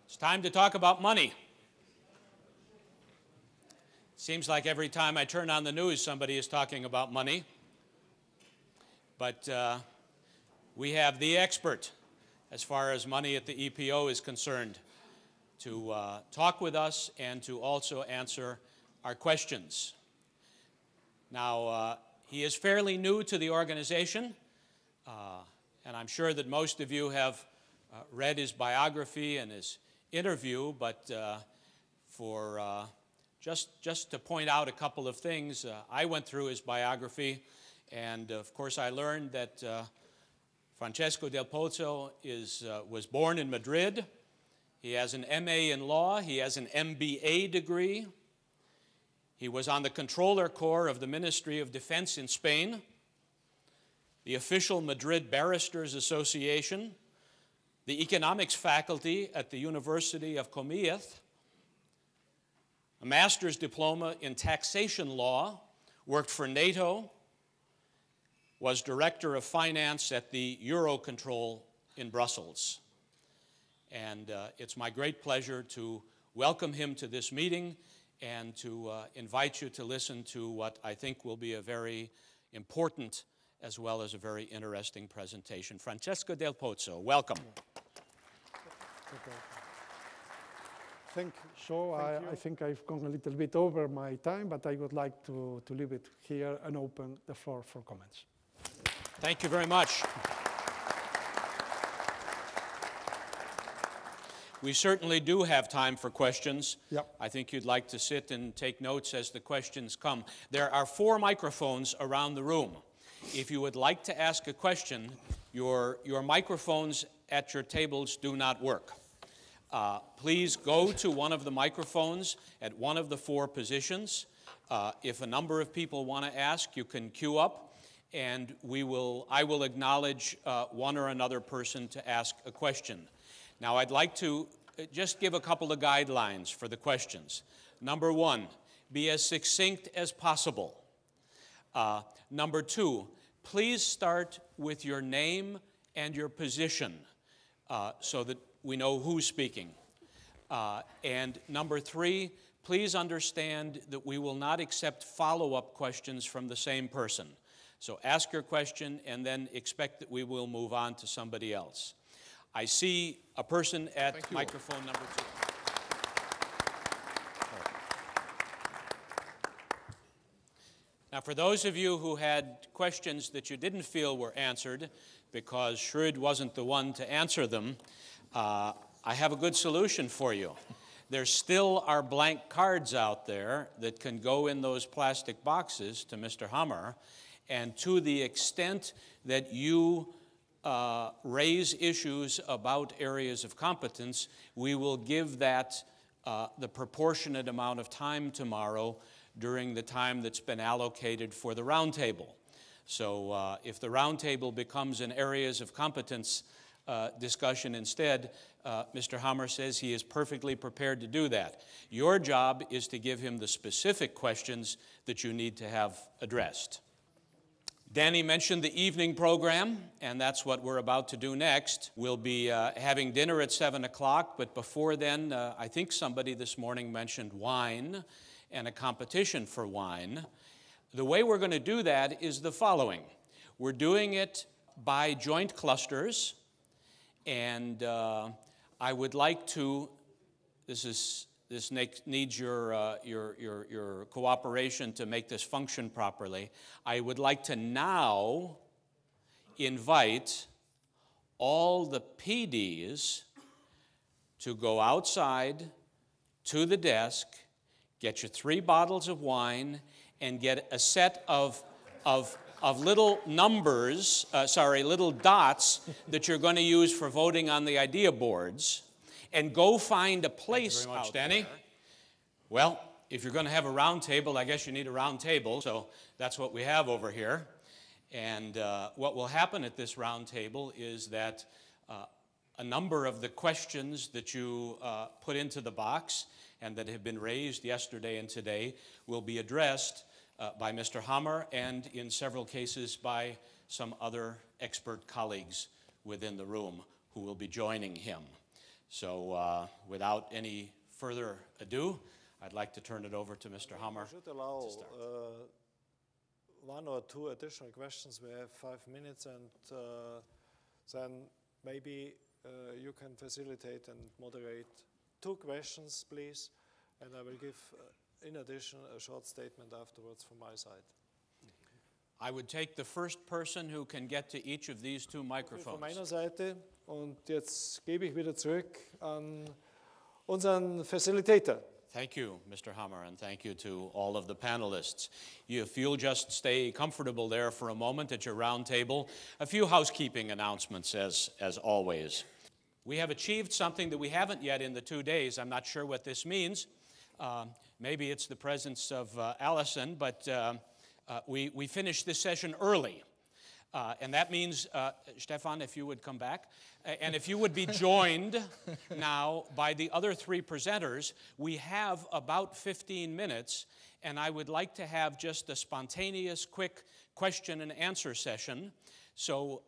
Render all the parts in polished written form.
It's time to talk about money. Seems like every time I turn on the news, somebody is talking about money. But we have the expert as far as money at the EPO is concerned to talk with us and to also answer our questions. Now, he is fairly new to the organization, and I'm sure that most of you have read his biography and his interview, but just to point out a couple of things, I went through his biography, and of course I learned that Francesco Del Pozzo was born in Madrid. He has an MA in law. He has an MBA degree. He was on the Controller Corps of the Ministry of Defense in Spain, the official Madrid Barristers Association, the economics faculty at the University of Comillas, a master's diploma in taxation law, worked for NATO, was director of finance at the Eurocontrol in Brussels. And it's my great pleasure to welcome him to this meeting and to invite you to listen to what I think will be a very important as well as a very interesting presentation. Francesco Del Pozzo, welcome. Okay. Thank you. So I think I've gone a little bit over my time, but I would like to leave it here and open the floor for comments. Thank you very much. We certainly do have time for questions. Yep. I think you'd like to sit and take notes as the questions come. There are 4 microphones around the room. If you would like to ask a question, your microphones at your tables do not work. Please go to one of the microphones at one of the 4 positions. If a number of people want to ask, you can queue up, and I will acknowledge one or another person to ask a question. Now, I'd like to just give a couple of guidelines for the questions. Number 1, be as succinct as possible. Number 2, please start with your name and your position so that we know who's speaking. And number 3, please understand that we will not accept follow-up questions from the same person. So ask your question and then expect that we will move on to somebody else. I see a person at microphone number 2. Now, for those of you who had questions that you didn't feel were answered because Shrud wasn't the one to answer them, I have a good solution for you. There still are blank cards out there that can go in those plastic boxes to Mr. Hammer, and to the extent that you raise issues about areas of competence, we will give that the proportionate amount of time tomorrow during the time that's been allocated for the roundtable. So if the roundtable becomes an areas of competence discussion instead, Mr. Hammer says he is perfectly prepared to do that. Your job is to give him the specific questions that you need to have addressed. Danny mentioned the evening program, and that's what we're about to do next. We'll be having dinner at 7 o'clock, but before then, I think somebody this morning mentioned wine and a competition for wine. The way we're going to do that is the following. We're doing it by joint clusters, and I would like to, this needs your cooperation to make this function properly. I would like to now invite all the PDs to go outside to the desk, get you 3 bottles of wine, and get a set of little numbers, little dots that you're going to use for voting on the idea boards, and go find a place out Danny. There. Well, if you're going to have a round table, I guess you need a round table, so that's what we have over here. And what will happen at this round table is that a number of the questions that you put into the box and that have been raised yesterday and today will be addressed by Mr. Hammer and in several cases by some other expert colleagues within the room who will be joining him. So without any further ado, I'd like to turn it over to Mr. Hammer. We should allow one or two additional questions. We have 5 minutes, and then maybe you can facilitate and moderate 2 questions, please, and I will give, in addition, a short statement afterwards from my side. I would take the first person who can get to each of these 2 microphones. Von meiner Seite, und jetzt gebe ich wieder zurück an unseren Facilitator. Thank you, Mr. Hammer, and thank you to all of the panelists. If you'll just stay comfortable there for a moment at your round table, a few housekeeping announcements as always. We have achieved something that we haven't yet in the 2 days. I'm not sure what this means. Maybe it's the presence of Allison, but we finished this session early. And that means, Stefan, if you would come back, and if you would be joined now by the other 3 presenters, we have about 15 minutes, and I would like to have just a spontaneous, quick question and answer session. So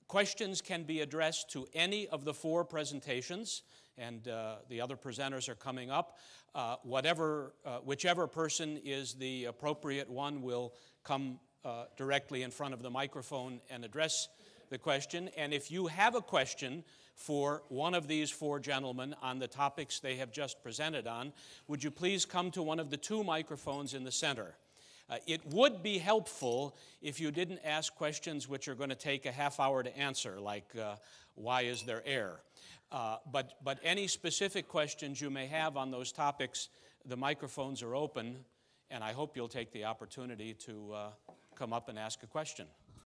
questions can be addressed to any of the 4 presentations, and the other presenters are coming up. Whichever person is the appropriate one will come directly in front of the microphone and address the question. And if you have a question for one of these 4 gentlemen on the topics they have just presented on, would you please come to one of the 2 microphones in the center? It would be helpful if you didn't ask questions which are going to take a half hour to answer, like why is there air? But any specific questions you may have on those topics, the microphones are open, and I hope you'll take the opportunity to come up and ask a question.